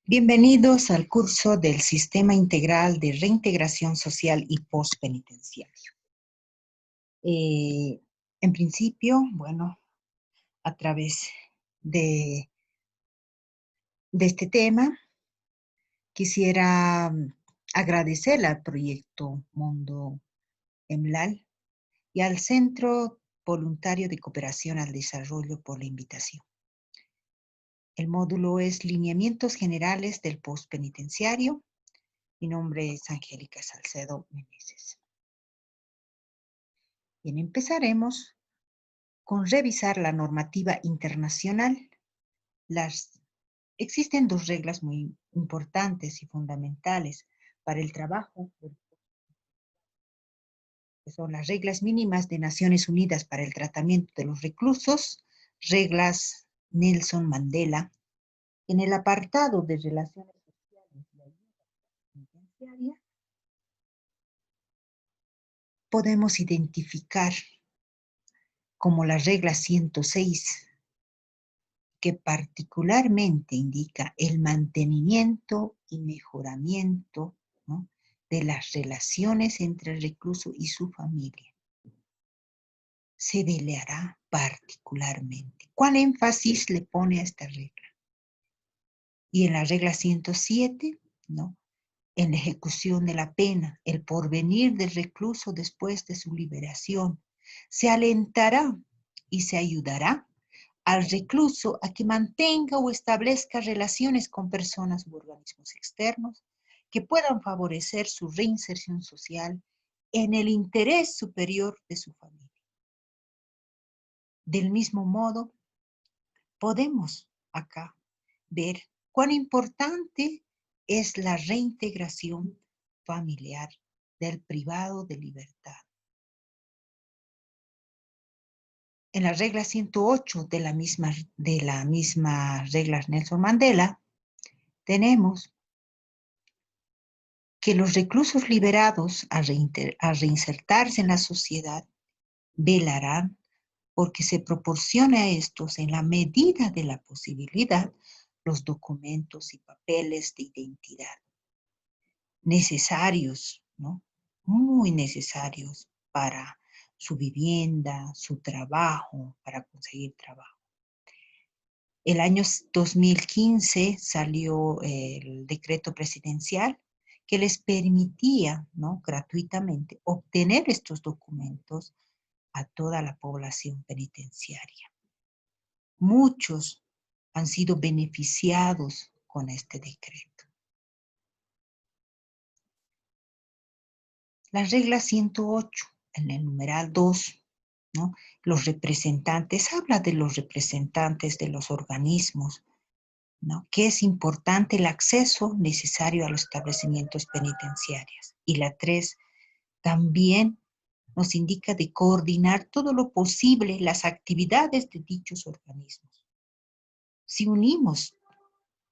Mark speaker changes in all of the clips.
Speaker 1: Bienvenidos al curso del Sistema Integral de Reintegración Social y Postpenitenciario. En principio, a través de, este tema, quisiera agradecer al proyecto Mundo EMLAL y al Centro Voluntario de Cooperación al Desarrollo por la invitación. El módulo es Lineamientos Generales del Postpenitenciario. Mi nombre es Angélica Salcedo Meneses. Bien, empezaremos con revisar la normativa internacional. Existen dos reglas muy importantes y fundamentales para el trabajo, que son las reglas mínimas de Naciones Unidas para el tratamiento de los reclusos, reglas Nelson Mandela. En el apartado de relaciones sociales y ayuda penitenciaria, podemos identificar como la regla 106, que particularmente indica el mantenimiento y mejoramiento, ¿no?, de las relaciones entre el recluso y su familia. Se velará particularmente. ¿Cuál énfasis le pone a esta regla? Y en la regla 107, ¿no?, en la ejecución de la pena, el porvenir del recluso después de su liberación, se alentará y se ayudará al recluso a que mantenga o establezca relaciones con personas u organismos externos que puedan favorecer su reinserción social en el interés superior de su familia. Del mismo modo, podemos acá ver cuán importante es la reintegración familiar del privado de libertad. En la regla 108 de la misma regla Nelson Mandela, tenemos que los reclusos liberados a reinsertarse en la sociedad velarán porque se proporcione a estos, en la medida de la posibilidad, los documentos y papeles de identidad necesarios, ¿no?, muy necesarios para su vivienda, su trabajo, para conseguir trabajo. El año 2015 salió el decreto presidencial que les permitía, ¿no?, gratuitamente obtener estos documentos a toda la población penitenciaria. Muchos han sido beneficiados con este decreto. La regla 108, en el numeral 2, ¿no?, los representantes, habla de los representantes de los organismos, ¿no?, que es importante el acceso necesario a los establecimientos penitenciarios. Y la 3 también nos indica de coordinar todo lo posible las actividades de dichos organismos. Si unimos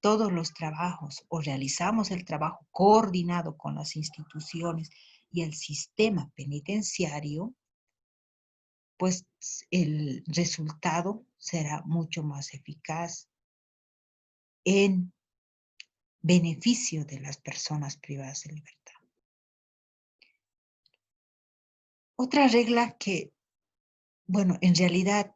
Speaker 1: todos los trabajos o realizamos el trabajo coordinado con las instituciones y el sistema penitenciario, pues el resultado será mucho más eficaz en beneficio de las personas privadas de libertad. Otra regla que, en realidad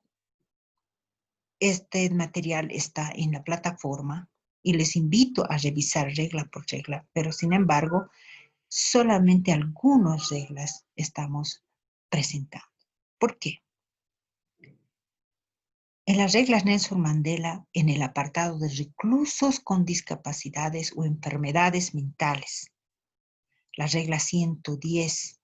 Speaker 1: este material está en la plataforma y les invito a revisar regla por regla, pero sin embargo, solamente algunas reglas estamos presentando. ¿Por qué? En las reglas Nelson Mandela, en el apartado de reclusos con discapacidades o enfermedades mentales, la regla 110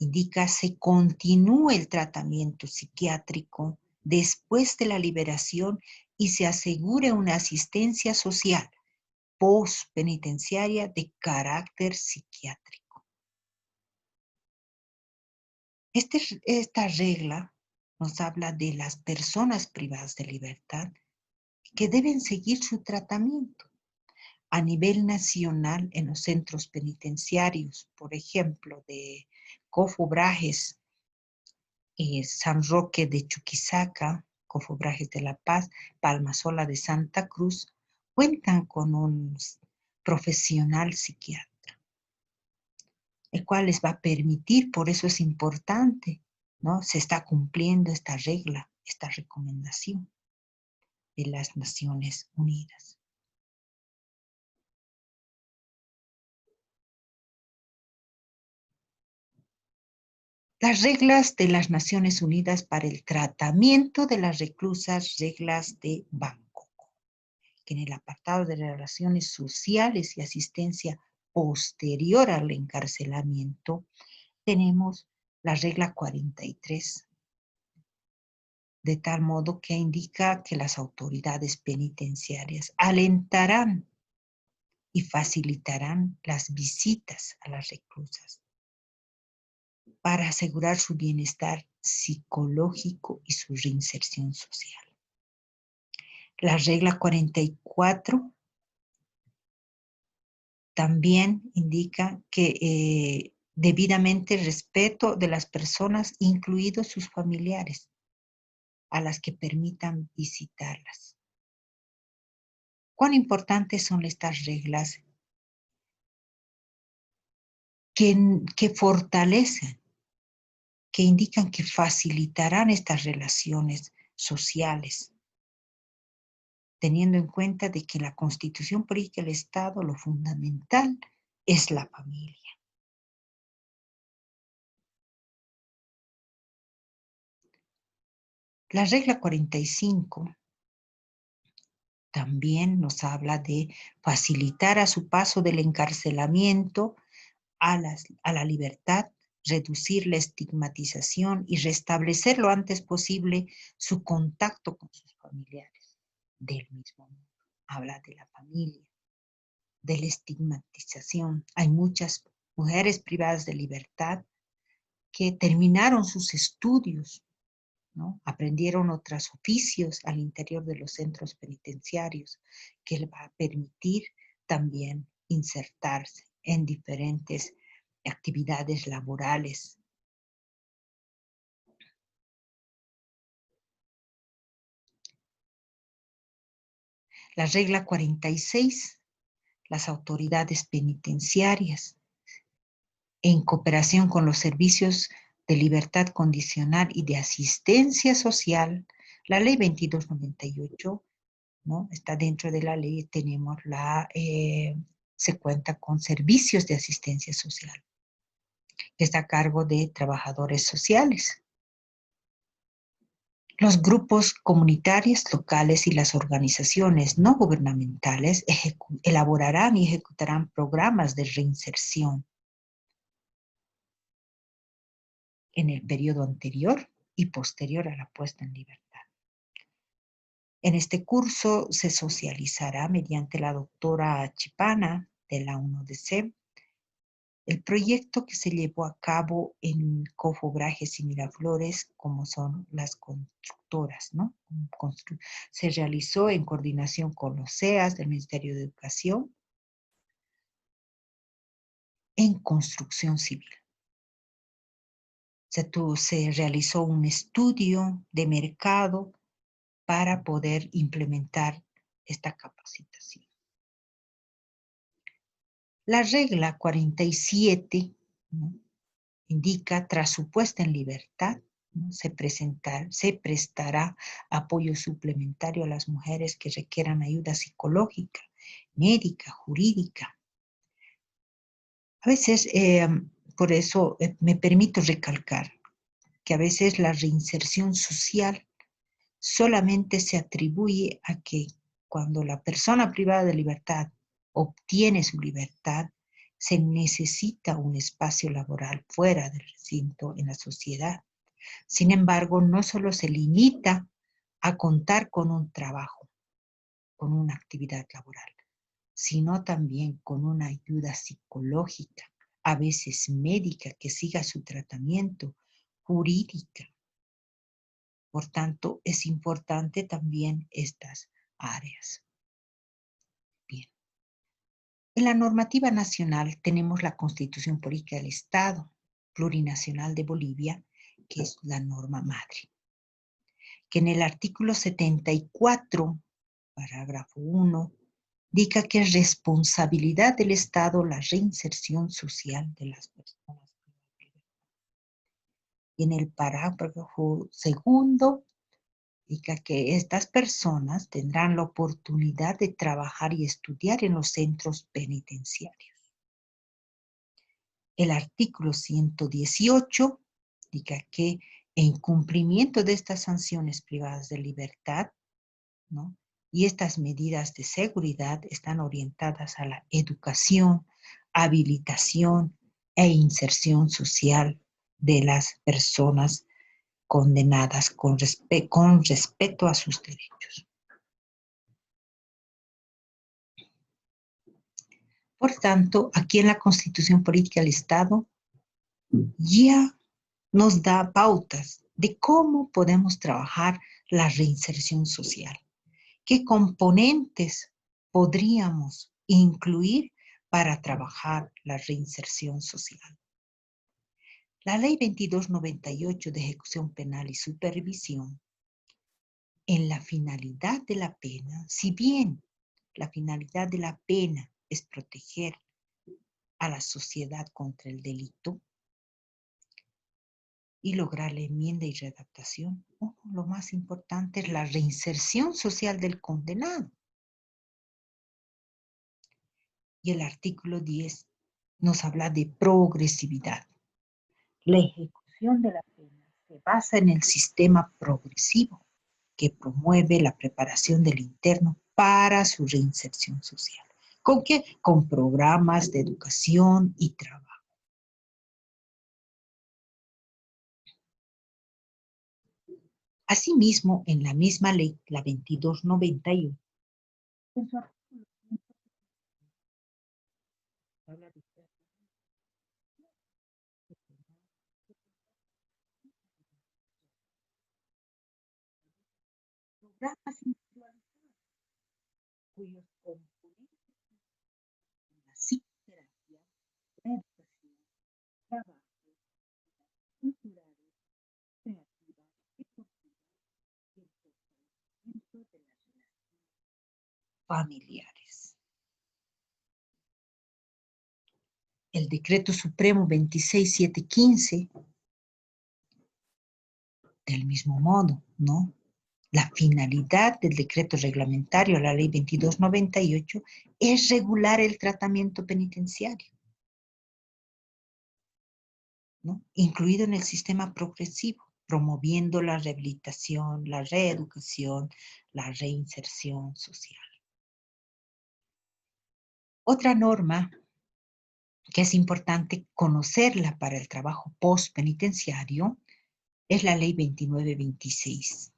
Speaker 1: indica se continúa el tratamiento psiquiátrico después de la liberación y se asegure una asistencia social postpenitenciaria de carácter psiquiátrico. Esta regla nos habla de las personas privadas de libertad que deben seguir su tratamiento a nivel nacional en los centros penitenciarios, por ejemplo, de Cofobrajes, San Roque de Chuquisaca, Cofobrajes de La Paz, Palmasola de Santa Cruz, cuentan con un profesional psiquiatra, el cual les va a permitir, por eso es importante, ¿no? Se está cumpliendo esta regla, esta recomendación de las Naciones Unidas. Las reglas de las Naciones Unidas para el tratamiento de las reclusas, reglas de Bangkok, que en el apartado de relaciones sociales y asistencia posterior al encarcelamiento tenemos la regla 43, de tal modo que indica que las autoridades penitenciarias alentarán y facilitarán las visitas a las reclusas para asegurar su bienestar psicológico y su reinserción social. La regla 44 también indica que debidamente respeto de las personas, incluidos sus familiares, a las que permitan visitarlas. ¿Cuán importantes son estas reglas que fortalecen, que indican que facilitarán estas relaciones sociales, teniendo en cuenta de que la Constitución política del Estado, lo fundamental es la familia? La regla 45 también nos habla de facilitar a su paso del encarcelamiento a la libertad, reducir la estigmatización y restablecer lo antes posible su contacto con sus familiares del mismo modo. Habla de la familia, de la estigmatización. Hay muchas mujeres privadas de libertad que terminaron sus estudios, ¿no? Aprendieron otros oficios al interior de los centros penitenciarios que les va a permitir también insertarse en diferentes actividades laborales. La regla 46, las autoridades penitenciarias, en cooperación con los servicios de libertad condicional y de asistencia social, la ley 2298, ¿no? Está dentro de la ley, tenemos se cuenta con servicios de asistencia social, que está a cargo de trabajadores sociales. Los grupos comunitarios locales y las organizaciones no gubernamentales elaborarán y ejecutarán programas de reinserción en el periodo anterior y posterior a la puesta en libertad. En este curso se socializará mediante la doctora Chipana de la UNODC el proyecto que se llevó a cabo en Cofo Brajes y Miraflores, como son las constructoras, ¿no? Se realizó en coordinación con los CEAS del Ministerio de Educación en construcción civil. Se realizó un estudio de mercado para poder implementar esta capacitación. La regla 47, ¿no?, indica, tras su puesta en libertad, ¿no?, se prestará apoyo suplementario a las mujeres que requieran ayuda psicológica, médica, jurídica. A veces, por eso me permito recalcar que a veces la reinserción social solamente se atribuye a que cuando la persona privada de libertad obtiene su libertad, se necesita un espacio laboral fuera del recinto en la sociedad. Sin embargo, no solo se limita a contar con un trabajo, con una actividad laboral, sino también con una ayuda psicológica, a veces médica, que siga su tratamiento, jurídica. Por tanto, es importante también estas áreas. Bien. En la normativa nacional tenemos la Constitución Política del Estado Plurinacional de Bolivia, que es la norma madre, que en el artículo 74, parágrafo 1, indica que es responsabilidad del Estado la reinserción social de las personas. Y en el parágrafo segundo, indica que estas personas tendrán la oportunidad de trabajar y estudiar en los centros penitenciarios. El artículo 118 indica que en cumplimiento de estas sanciones privadas de libertad, ¿no?, y estas medidas de seguridad están orientadas a la educación, habilitación e inserción social de las personas condenadas con respeto a sus derechos. Por tanto, aquí en la Constitución Política del Estado ya nos da pautas de cómo podemos trabajar la reinserción social. ¿Qué componentes podríamos incluir para trabajar la reinserción social? La Ley 2298 de Ejecución Penal y Supervisión, en la finalidad de la pena, si bien la finalidad de la pena es proteger a la sociedad contra el delito y lograr la enmienda y readaptación, lo más importante es la reinserción social del condenado. Y el artículo 10 nos habla de progresividad. La ejecución de la pena se basa en el sistema progresivo que promueve la preparación del interno para su reinserción social. ¿Con qué? Con programas de educación y trabajo. Asimismo, en la misma ley, la 2298, en su artículo 100, habla de programas individualizados cuyos componentes son la psicoterapia, la educación, trabajo, culturales, creativas, deportivas y el fortalecimiento de las relaciones familiares. El Decreto Supremo 26715, del mismo modo, ¿no? La finalidad del decreto reglamentario, la ley 2298, es regular el tratamiento penitenciario, ¿no?, incluido en el sistema progresivo, promoviendo la rehabilitación, la reeducación, la reinserción social. Otra norma que es importante conocerla para el trabajo postpenitenciario es la ley 2926,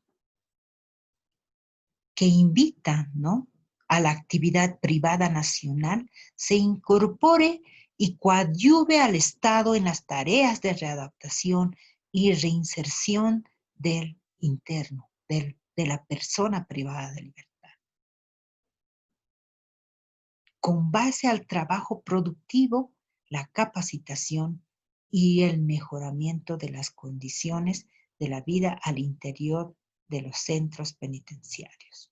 Speaker 1: que invita, ¿no?, a la actividad privada nacional se incorpore y coadyuve al Estado en las tareas de readaptación y reinserción del interno, de la persona privada de libertad, con base al trabajo productivo, la capacitación y el mejoramiento de las condiciones de la vida al interior de los centros penitenciarios.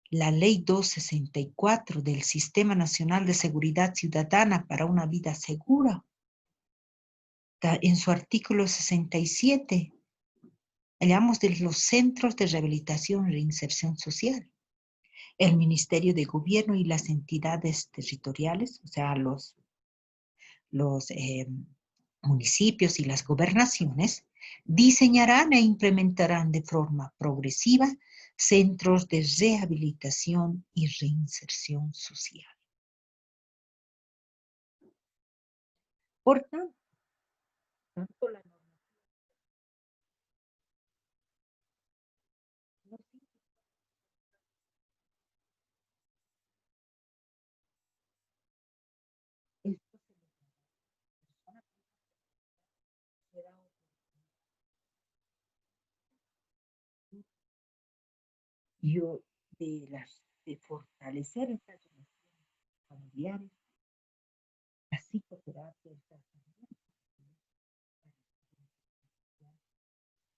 Speaker 1: La Ley 264 del Sistema Nacional de Seguridad Ciudadana para una vida segura, en su artículo 67, hablamos de los centros de rehabilitación y reinserción social. El Ministerio de Gobierno y las entidades territoriales, o sea, los municipios y las gobernaciones, diseñarán e implementarán de forma progresiva centros de rehabilitación y reinserción social. Por tanto, la normativa no tiene esto se le da yo de fortalecer estas relaciones familiares, la psicoterapia, el tratamiento,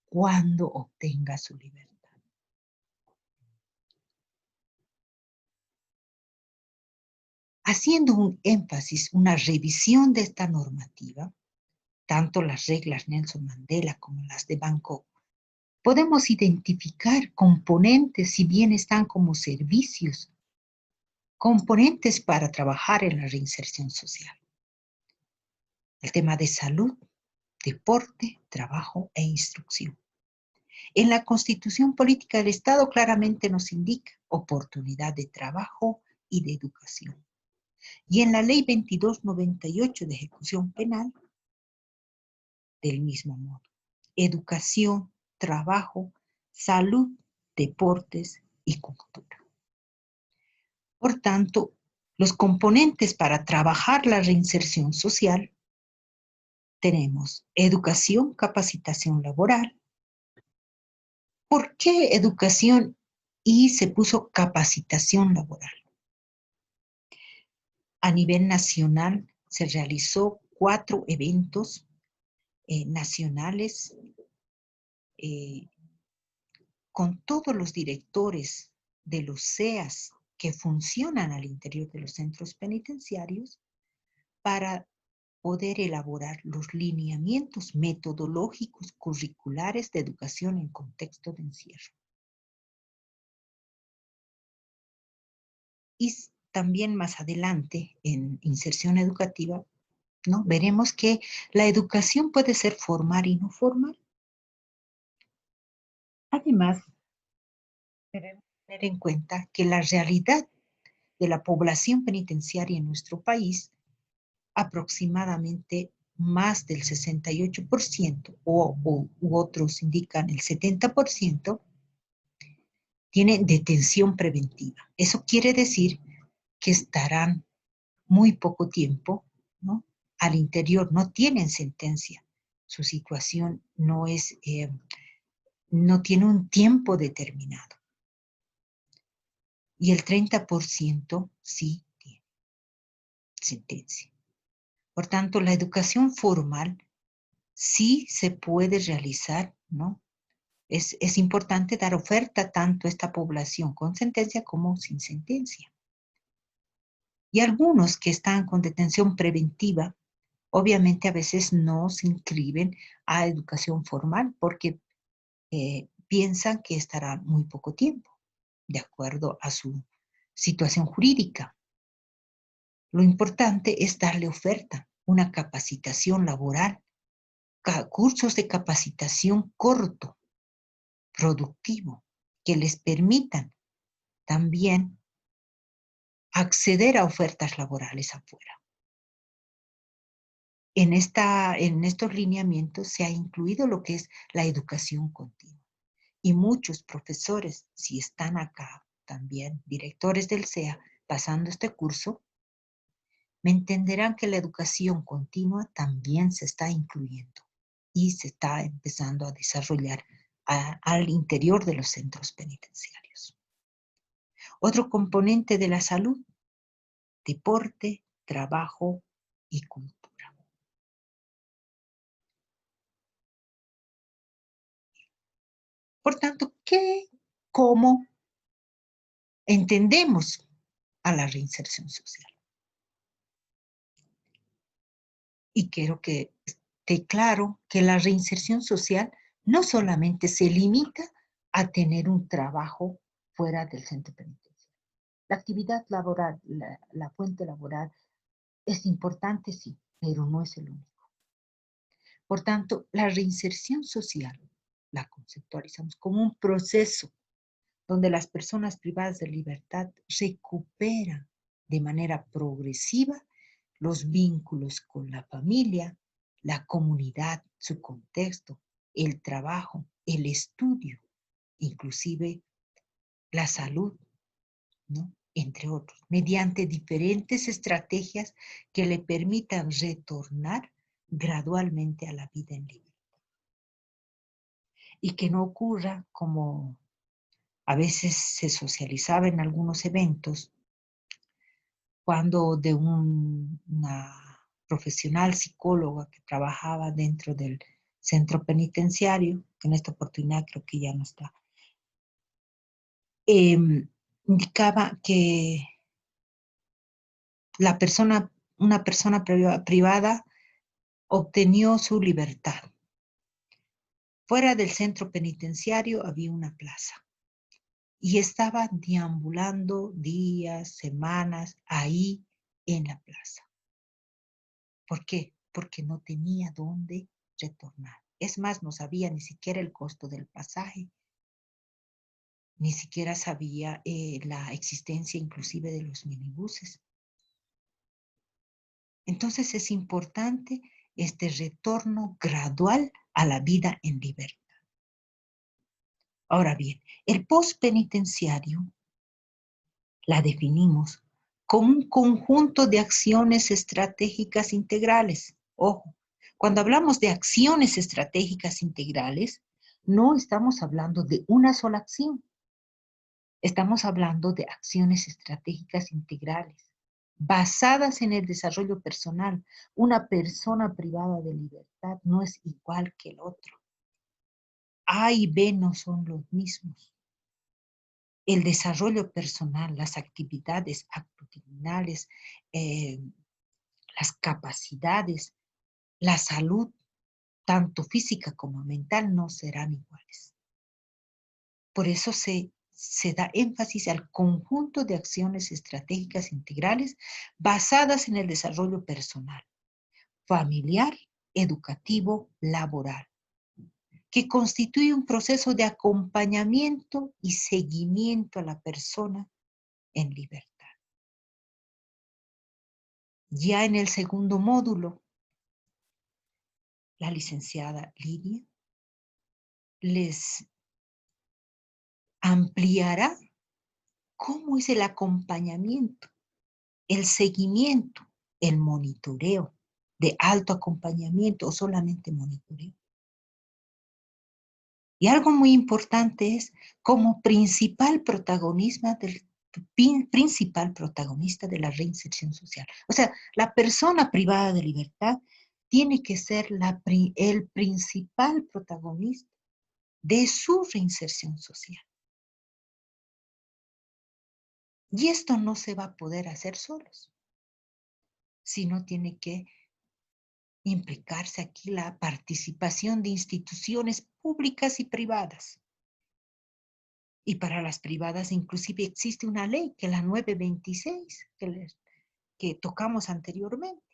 Speaker 1: cuando obtenga su libertad. haciendo un énfasis, una revisión de esta normativa, tanto las reglas Nelson Mandela como las de Bangkok, podemos identificar componentes, si bien están como servicios, componentes para trabajar en la reinserción social. El tema de salud, deporte, trabajo e instrucción. En la Constitución Política del Estado claramente nos indica oportunidad de trabajo y de educación. Y en la Ley 2298 de Ejecución Penal, del mismo modo. Educación, trabajo, salud, deportes y cultura. Por tanto, los componentes para trabajar la reinserción social tenemos educación, capacitación laboral. ¿Por qué educación y se puso capacitación laboral? A nivel nacional se realizó 4 eventos nacionales con todos los directores de los CEAS que funcionan al interior de los centros penitenciarios para poder elaborar los lineamientos metodológicos curriculares de educación en contexto de encierro. Y también más adelante, en inserción educativa, ¿no? Veremos que la educación puede ser formal y no formal. Además, debemos tener en cuenta que la realidad de la población penitenciaria en nuestro país, aproximadamente más del 68%, u otros indican el 70%, tienen detención preventiva. Eso quiere decir que estarán muy poco tiempo, ¿no? Al interior, no tienen sentencia. Su situación no tiene un tiempo determinado. Y el 30% sí tiene sentencia. Por tanto, la educación formal sí se puede realizar, ¿no? Es importante dar oferta tanto a esta población con sentencia como sin sentencia. Y algunos que están con detención preventiva, obviamente a veces no se inscriben a educación formal porque piensan que estarán muy poco tiempo, de acuerdo a su situación jurídica. Lo importante es darle oferta, una capacitación laboral, cursos de capacitación corto, productivo, que les permitan también acceder a ofertas laborales afuera. En estos lineamientos se ha incluido lo que es la educación continua. Y muchos profesores, si están acá también, directores del CEA, pasando este curso, me entenderán que la educación continua también se está incluyendo y se está empezando a desarrollar al interior de los centros penitenciarios. Otro componente de la salud, deporte, trabajo y cultura. Por tanto, cómo entendemos a la reinserción social? Y quiero que esté claro que la reinserción social no solamente se limita a tener un trabajo fuera del centro penitenciario. La actividad laboral, la fuente laboral es importante, sí, pero no es el único. Por tanto, la reinserción social la conceptualizamos como un proceso donde las personas privadas de libertad recuperan de manera progresiva los vínculos con la familia, la comunidad, su contexto, el trabajo, el estudio, inclusive la salud, ¿no? Entre otros, mediante diferentes estrategias que le permitan retornar gradualmente a la vida en libertad. Y que no ocurra como a veces se socializaba en algunos eventos, cuando de una profesional psicóloga que trabajaba dentro del centro penitenciario, que en esta oportunidad creo que ya no está, indicaba que una persona privada obtenió su libertad. Fuera del centro penitenciario había una plaza y estaba deambulando días, semanas ahí en la plaza. ¿Por qué? Porque no tenía dónde retornar. Es más, no sabía ni siquiera el costo del pasaje, ni siquiera sabía la existencia inclusive de los minibuses. Entonces es importante este retorno gradual a la vida en libertad. Ahora bien, el postpenitenciario la definimos como un conjunto de acciones estratégicas integrales. Ojo, cuando hablamos de acciones estratégicas integrales, no estamos hablando de una sola acción. Estamos hablando de acciones estratégicas integrales, basadas en el desarrollo personal. Una persona privada de libertad no es igual que el otro. A y B no son los mismos. El desarrollo personal, las actividades actitudinales, eh, las capacidades, la salud, tanto física como mental, no serán iguales. Por eso se da énfasis al conjunto de acciones estratégicas integrales basadas en el desarrollo personal, familiar, educativo, laboral, que constituye un proceso de acompañamiento y seguimiento a la persona en libertad. Ya en el segundo módulo, la licenciada Lidia les ampliará cómo es el acompañamiento, el seguimiento, el monitoreo de alto acompañamiento o solamente monitoreo. Y algo muy importante es como principal protagonista de la reinserción social. O sea, la persona privada de libertad tiene que ser el principal protagonista de su reinserción social. Y esto no se va a poder hacer solos, sino tiene que implicarse aquí la participación de instituciones públicas y privadas. Y para las privadas inclusive existe una ley, que es la 926, que tocamos anteriormente.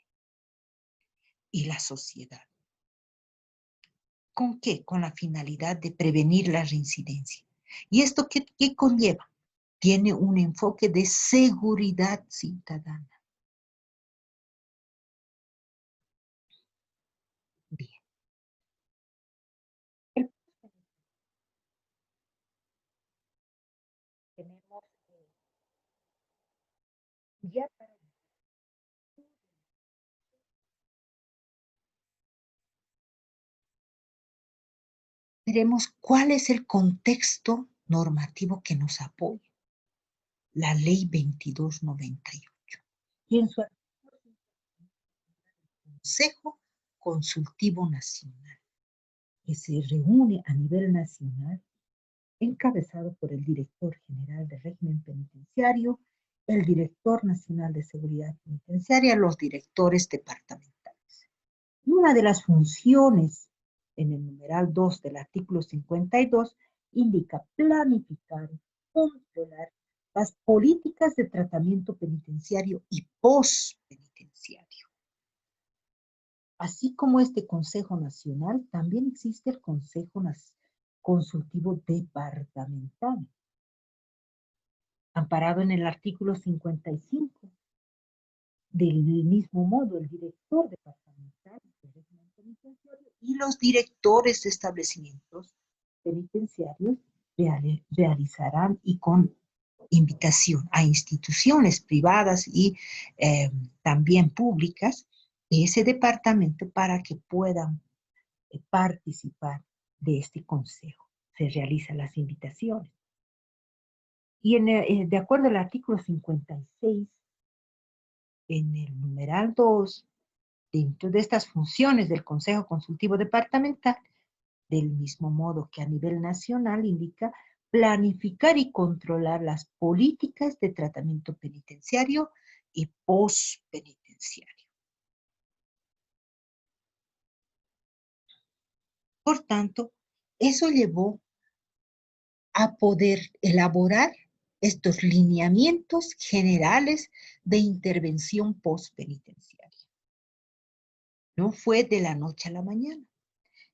Speaker 1: Y la sociedad. ¿Con qué? Con la finalidad de prevenir la reincidencia. ¿Y esto qué conlleva? Tiene un enfoque de seguridad ciudadana. Bien. Tenemos ya para veremos cuál es el contexto normativo que nos apoya. La ley 2298. Y en su Consejo Consultivo Nacional, que se reúne a nivel nacional, encabezado por el Director General del Régimen Penitenciario, el Director Nacional de Seguridad Penitenciaria, los directores departamentales. Y una de las funciones en el numeral 2 del artículo 52 indica planificar, controlar las políticas de tratamiento penitenciario y postpenitenciario. Así como este Consejo Nacional, también existe el Consejo Consultivo Departamental, amparado en el artículo 55. Del mismo modo, el director departamental del régimen penitenciario y los directores de establecimientos penitenciarios realizarán y con invitación a instituciones privadas y también públicas ese departamento para que puedan participar de este consejo. Se realizan las invitaciones. Y de acuerdo al artículo 56, en el numeral 2, dentro de estas funciones del Consejo Consultivo Departamental, del mismo modo que a nivel nacional indica planificar y controlar las políticas de tratamiento penitenciario y postpenitenciario. Por tanto, eso llevó a poder elaborar estos lineamientos generales de intervención postpenitenciaria. No fue de la noche a la mañana.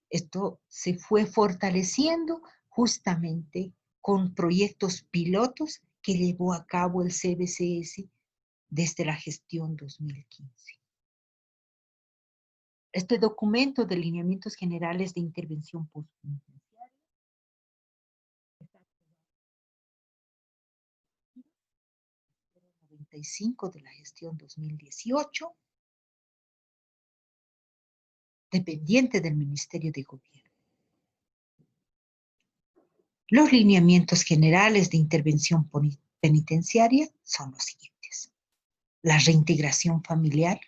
Speaker 1: Esto se fue fortaleciendo justamente con proyectos pilotos que llevó a cabo el CBCS desde la gestión 2015. Este documento de lineamientos generales de intervención postpenitenciaria está 95 de la gestión 2018, dependiente del Ministerio de Gobierno. Los lineamientos generales de intervención penitenciaria son los siguientes: la reintegración familiar,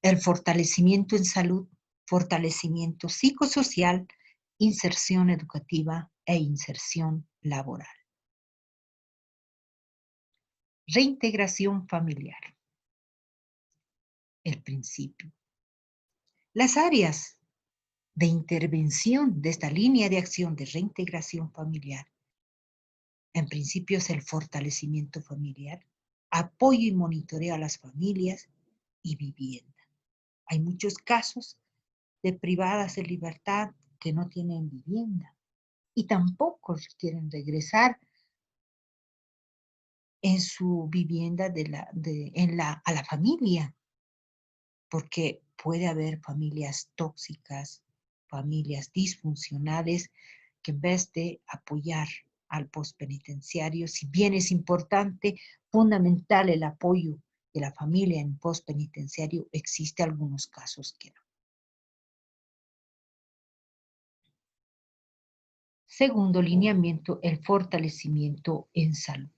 Speaker 1: el fortalecimiento en salud, fortalecimiento psicosocial, inserción educativa e inserción laboral. Reintegración familiar. El principio. Las áreas de intervención de esta línea de acción de reintegración familiar, en principio, es el fortalecimiento familiar, apoyo y monitoreo a las familias y vivienda. Hay muchos casos de privadas de libertad que no tienen vivienda y tampoco quieren regresar en su vivienda a la familia, porque puede haber familias tóxicas, familias disfuncionales, que en vez de apoyar al postpenitenciario, si bien es importante, fundamental el apoyo de la familia en postpenitenciario, existe algunos casos que no. Segundo lineamiento, el fortalecimiento en salud.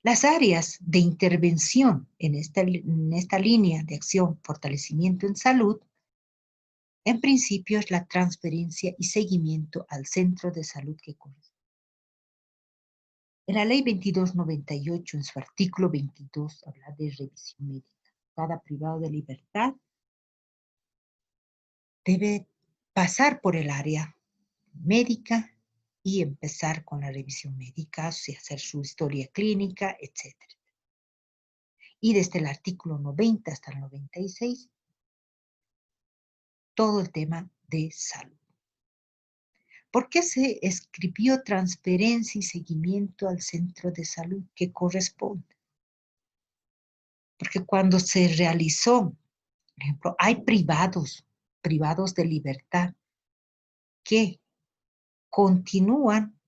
Speaker 1: Las áreas de intervención en esta línea de acción, fortalecimiento en salud, en principio es la transferencia y seguimiento al centro de salud que corresponde. En la ley 2298, en su artículo 22, habla de revisión médica. Cada privado de libertad debe pasar por el área médica y empezar con la revisión médica, hacer su historia clínica, etc. Y desde el artículo 90 hasta el 96, todo el tema de salud. ¿Por qué se escribió transferencia y seguimiento al centro de salud que corresponde? Porque cuando se realizó, por ejemplo, hay privados de libertad, que continúan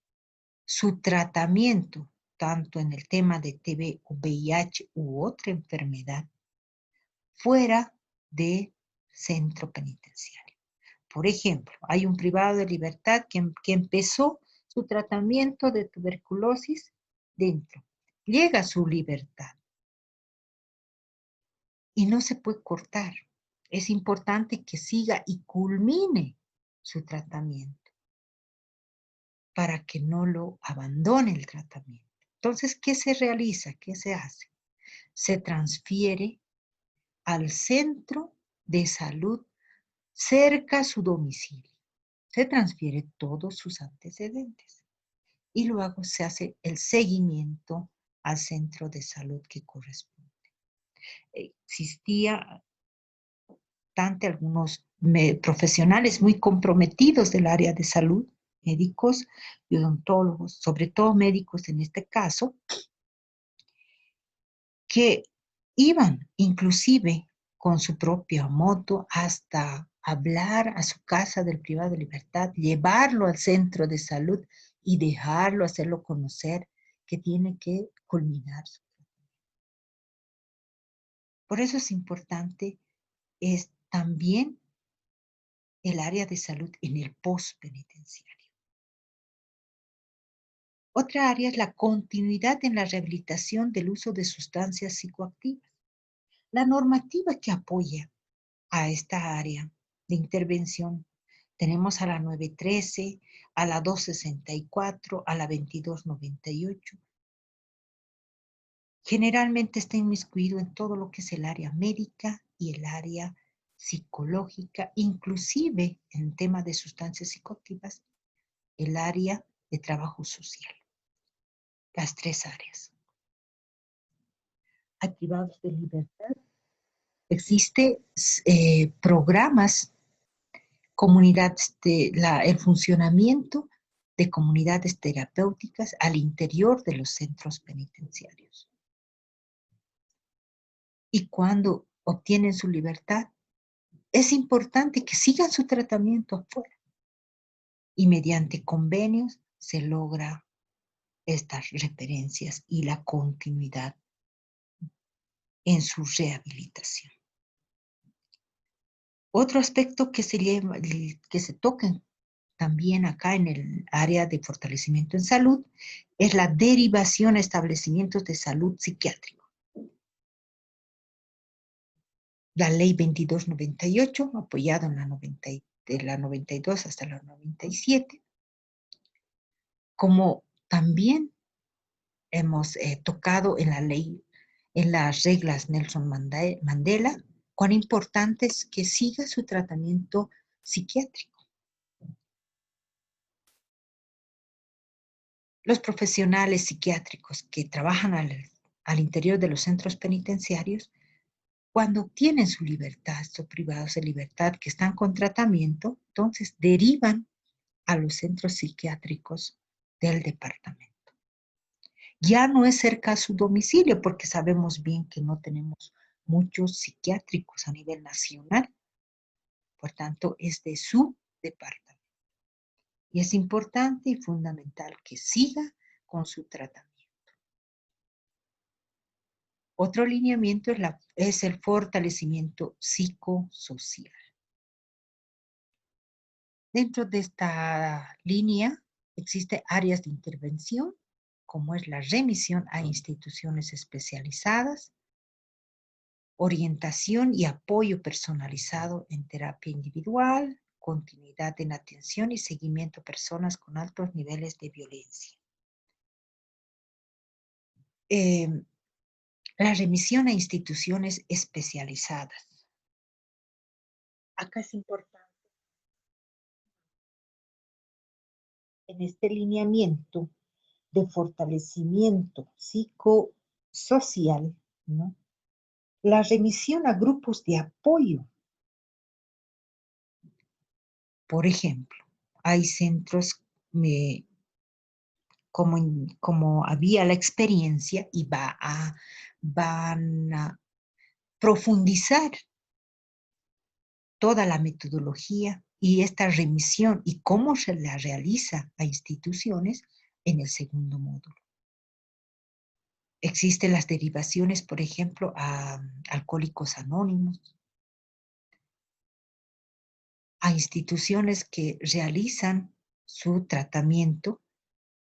Speaker 1: su tratamiento, tanto en el tema de TB o VIH u otra enfermedad, fuera de centro penitenciario. Por ejemplo, hay un privado de libertad que empezó su tratamiento de tuberculosis dentro. Llega a su libertad y no se puede cortar. Es importante que siga y culmine su tratamiento para que no lo abandone el tratamiento. Entonces, ¿qué se realiza? ¿Qué se hace? Se transfiere al centro de salud cerca a su domicilio. Se transfiere todos sus antecedentes y luego se hace el seguimiento al centro de salud que corresponde. Existía algunos profesionales muy comprometidos del área de salud, médicos y odontólogos, sobre todo médicos en este caso, que iban inclusive con su propia moto hasta hablar a su casa del privado de libertad, llevarlo al centro de salud y dejarlo, hacerlo conocer que tiene que culminar su tratamiento. Por eso es importante también el área de salud en el postpenitenciario. Otra área es la continuidad en la rehabilitación del uso de sustancias psicoactivas. La normativa que apoya a esta área de intervención, tenemos a la 913, a la 264, a la 2298, generalmente está inmiscuido en todo lo que es el área médica y el área psicológica, inclusive en temas de sustancias psicoactivas, el área de trabajo social. Las tres áreas. Hay privados de libertad. Existen programas, comunidades, el funcionamiento de comunidades terapéuticas al interior de los centros penitenciarios. Y cuando obtienen su libertad, es importante que sigan su tratamiento afuera. Y mediante convenios se logra estas referencias y la continuidad en su rehabilitación. Otro aspecto que se toca también acá en el área de fortalecimiento en salud es la derivación a establecimientos de salud psiquiátrico. La ley 2298, apoyada en de la 92 hasta la 97, como también hemos tocado en la ley, en las reglas Nelson Mandela, cuán importante es que siga su tratamiento psiquiátrico. Los profesionales psiquiátricos que trabajan al interior de los centros penitenciarios, cuando obtienen su libertad, estos privados de libertad que están con tratamiento, entonces derivan a los centros psiquiátricos del departamento. Ya no es cerca a su domicilio, porque sabemos bien que no tenemos muchos psiquiátricos a nivel nacional. Por tanto, es de su departamento. Y es importante y fundamental que siga con su tratamiento. Otro lineamiento es el fortalecimiento psicosocial. Dentro de esta línea existen áreas de intervención, como es la remisión a instituciones especializadas, orientación y apoyo personalizado en terapia individual, continuidad en atención y seguimiento a personas con altos niveles de violencia. La remisión a instituciones especializadas. Acá es importante, en este lineamiento de fortalecimiento psicosocial, ¿no? La remisión a grupos de apoyo. Por ejemplo, hay centros como había la experiencia y van a profundizar toda la metodología y esta remisión y cómo se la realiza a instituciones en el segundo módulo. Existen las derivaciones, por ejemplo, a Alcohólicos Anónimos, a instituciones que realizan su tratamiento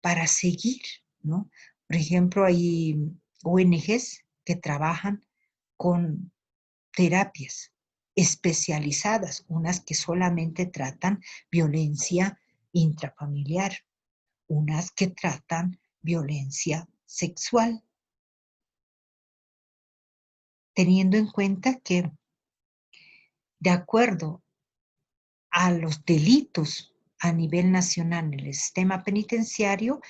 Speaker 1: para seguir, ¿no? Por ejemplo, hay ONGs que trabajan con terapias especializadas, unas que solamente tratan violencia intrafamiliar, unas que tratan violencia sexual, teniendo en cuenta que de acuerdo a los delitos a nivel nacional en el sistema penitenciario,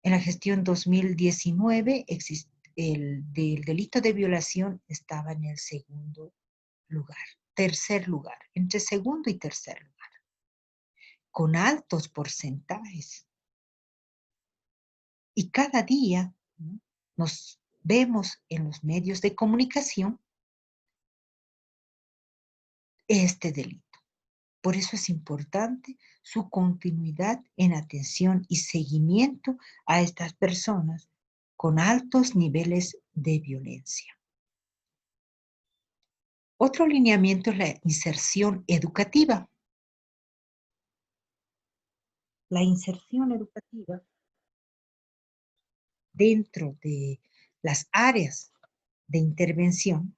Speaker 1: en la gestión 2019 el del delito de violación estaba en el tercer lugar, entre segundo y tercer lugar, con altos porcentajes. Y cada día, ¿no?, nos vemos en los medios de comunicación este delito. Por eso es importante su continuidad en atención y seguimiento a estas personas con altos niveles de violencia. Otro lineamiento es la inserción educativa. La inserción educativa dentro de las áreas de intervención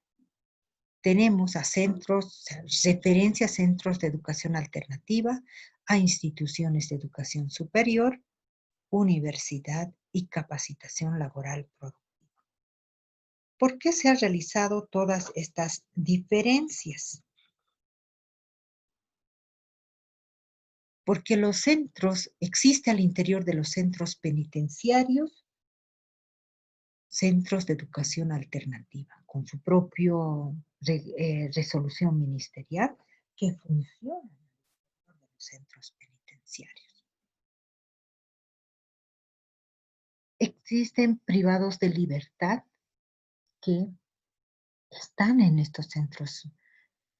Speaker 1: tenemos a centros, referencia a centros de educación alternativa, a instituciones de educación superior, universidad y capacitación laboral productiva. ¿Por qué se han realizado todas estas diferencias? Porque los centros, existe al interior de los centros penitenciarios, centros de educación alternativa, con su propio resolución ministerial que funcionan en los centros penitenciarios. Existen privados de libertad que están en estos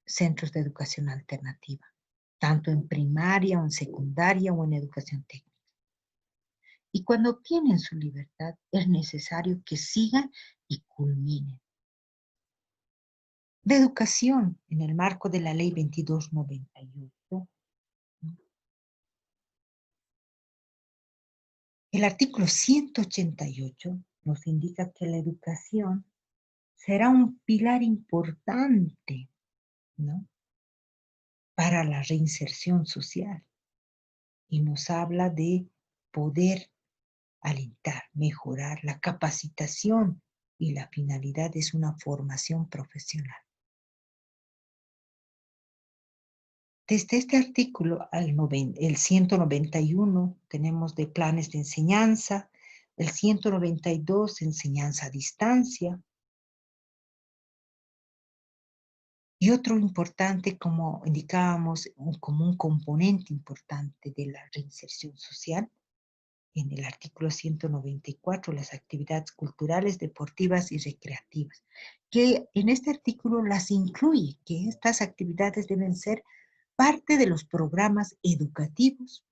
Speaker 1: centros de educación alternativa, tanto en primaria o en secundaria o en educación técnica. Y cuando obtienen su libertad, es necesario que sigan y culminen. De educación, en el marco de la Ley 2298, ¿no? El artículo 188 nos indica que la educación será un pilar importante, ¿no?, para la reinserción social. Y nos habla de poder alentar, mejorar la capacitación, y la finalidad es una formación profesional. Desde este artículo el 191 tenemos de planes de enseñanza, el 192 enseñanza a distancia, y otro importante, como indicábamos, como un componente importante de la reinserción social, en el artículo 194, las actividades culturales, deportivas y recreativas, que en este artículo las incluye, que estas actividades deben ser parte de los programas educativos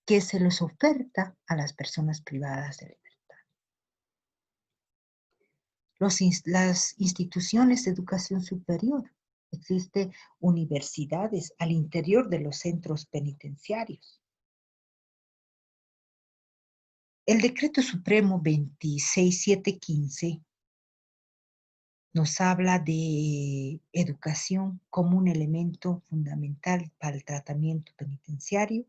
Speaker 1: que se les oferta a las personas privadas de libertad. Las instituciones de educación superior, existen universidades al interior de los centros penitenciarios. El Decreto Supremo 26715 nos habla de educación como un elemento fundamental para el tratamiento penitenciario,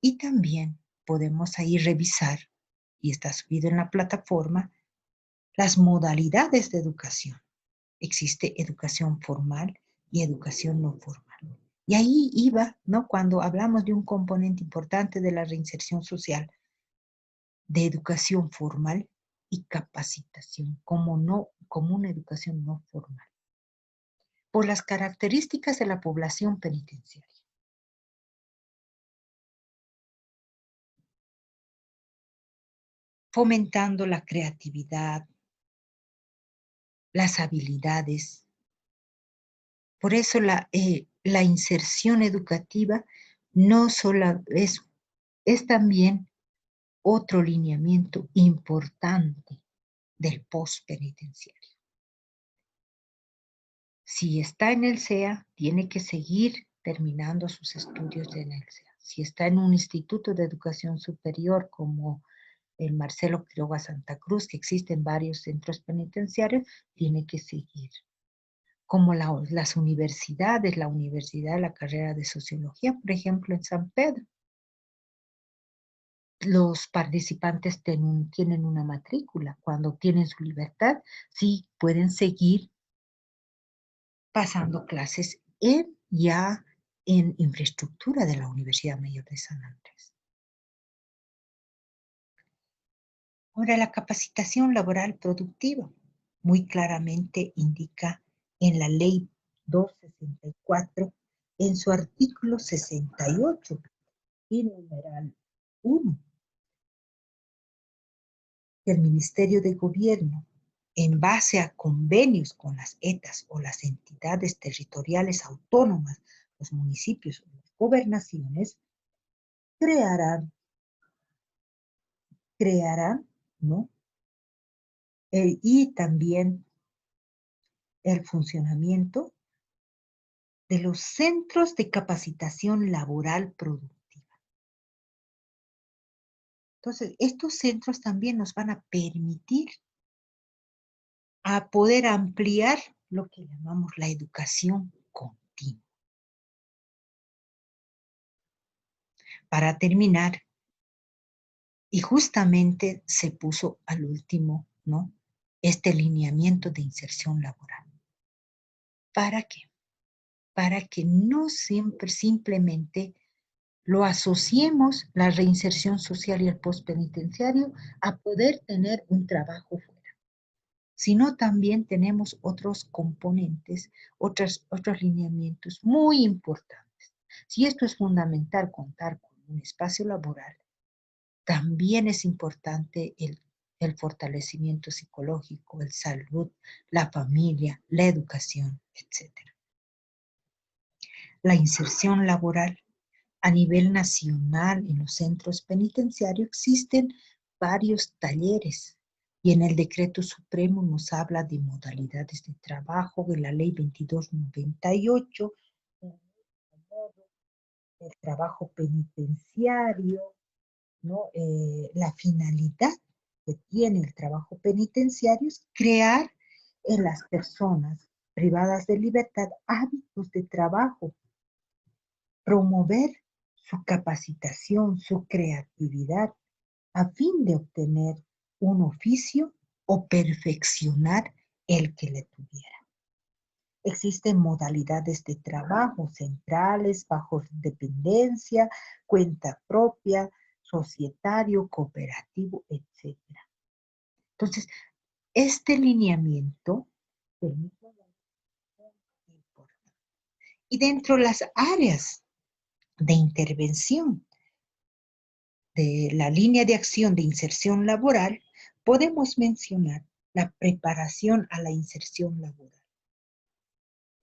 Speaker 1: y también podemos ahí revisar, y está subido en la plataforma, las modalidades de educación. Existe educación formal y educación no formal. Y ahí iba, ¿no?, cuando hablamos de un componente importante de la reinserción social, de educación formal y capacitación, como una educación no formal, por las características de la población penitenciaria. Fomentando la creatividad, las habilidades. Por eso la inserción educativa no solo es también otro lineamiento importante del postpenitenciario. Si está en el SEA, tiene que seguir terminando sus estudios en el SEA. Si está en un instituto de educación superior como el Marcelo Quiroga Santa Cruz, que existen varios centros penitenciarios, tiene que seguir. Como las universidades, la universidad, la carrera de sociología, por ejemplo, en San Pedro. Los participantes tienen una matrícula. Cuando obtienen su libertad, sí pueden seguir pasando clases ya en infraestructura de la Universidad Mayor de San Andrés. Ahora, la capacitación laboral productiva muy claramente indica en la Ley 264, en su artículo 68 y numeral 1, que el Ministerio de Gobierno, en base a convenios con las ETAs o las entidades territoriales autónomas, los municipios o las gobernaciones, crearán, ¿no?, y también el funcionamiento de los centros de capacitación laboral productiva. Entonces, estos centros también nos van a permitir a poder ampliar lo que llamamos la educación continua. Para terminar, y justamente se puso al último, ¿no?, este lineamiento de inserción laboral. ¿Para qué? Para que no siempre simplemente lo asociemos, la reinserción social y el postpenitenciario, a poder tener un trabajo fuera, sino también tenemos otros componentes, otros lineamientos muy importantes. Si esto es fundamental, contar con un espacio laboral, también es importante el fortalecimiento psicológico, el salud, la familia, la educación, etc. La inserción laboral a nivel nacional en los centros penitenciarios existen varios talleres y en el decreto supremo nos habla de modalidades de trabajo de la ley 2298, el trabajo penitenciario, ¿no? La finalidad que tiene el trabajo penitenciario es crear en las personas privadas de libertad hábitos de trabajo, promover su capacitación, su creatividad, a fin de obtener un oficio o perfeccionar el que le tuviera. Existen modalidades de trabajo centrales, bajo dependencia, cuenta propia, societario, cooperativo, etc. Entonces, este lineamiento permite importante. Y dentro de las áreas de intervención de la línea de acción de inserción laboral, podemos mencionar la preparación a la inserción laboral.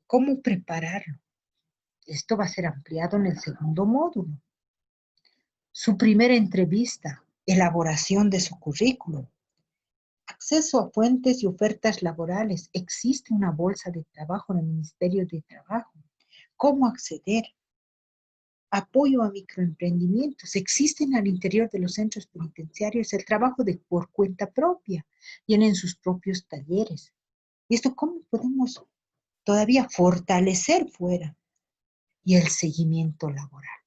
Speaker 1: ¿Cómo prepararlo? Esto va a ser ampliado en el segundo módulo. Su primera entrevista, elaboración de su currículum, acceso a fuentes y ofertas laborales. Existe una bolsa de trabajo en el Ministerio de Trabajo. ¿Cómo acceder? Apoyo a microemprendimientos. Existen al interior de los centros penitenciarios el trabajo por cuenta propia. Tienen sus propios talleres. ¿Y esto cómo podemos todavía fortalecer fuera? Y el seguimiento laboral,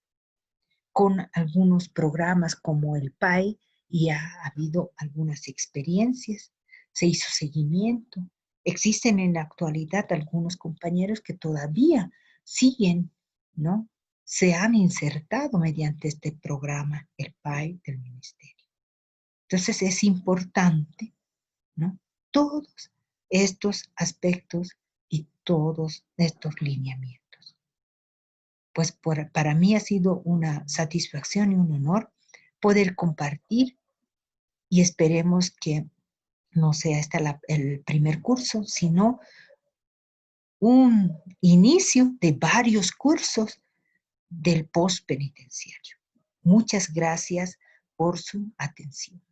Speaker 1: con algunos programas como el PAI, y ha habido algunas experiencias, se hizo seguimiento. Existen en la actualidad algunos compañeros que todavía siguen, ¿no? Se han insertado mediante este programa, el PAI del Ministerio. Entonces es importante, ¿no? Todos estos aspectos y todos estos lineamientos. Pues para mí ha sido una satisfacción y un honor poder compartir, y esperemos que no sea este el primer curso, sino un inicio de varios cursos del postpenitenciario. Muchas gracias por su atención.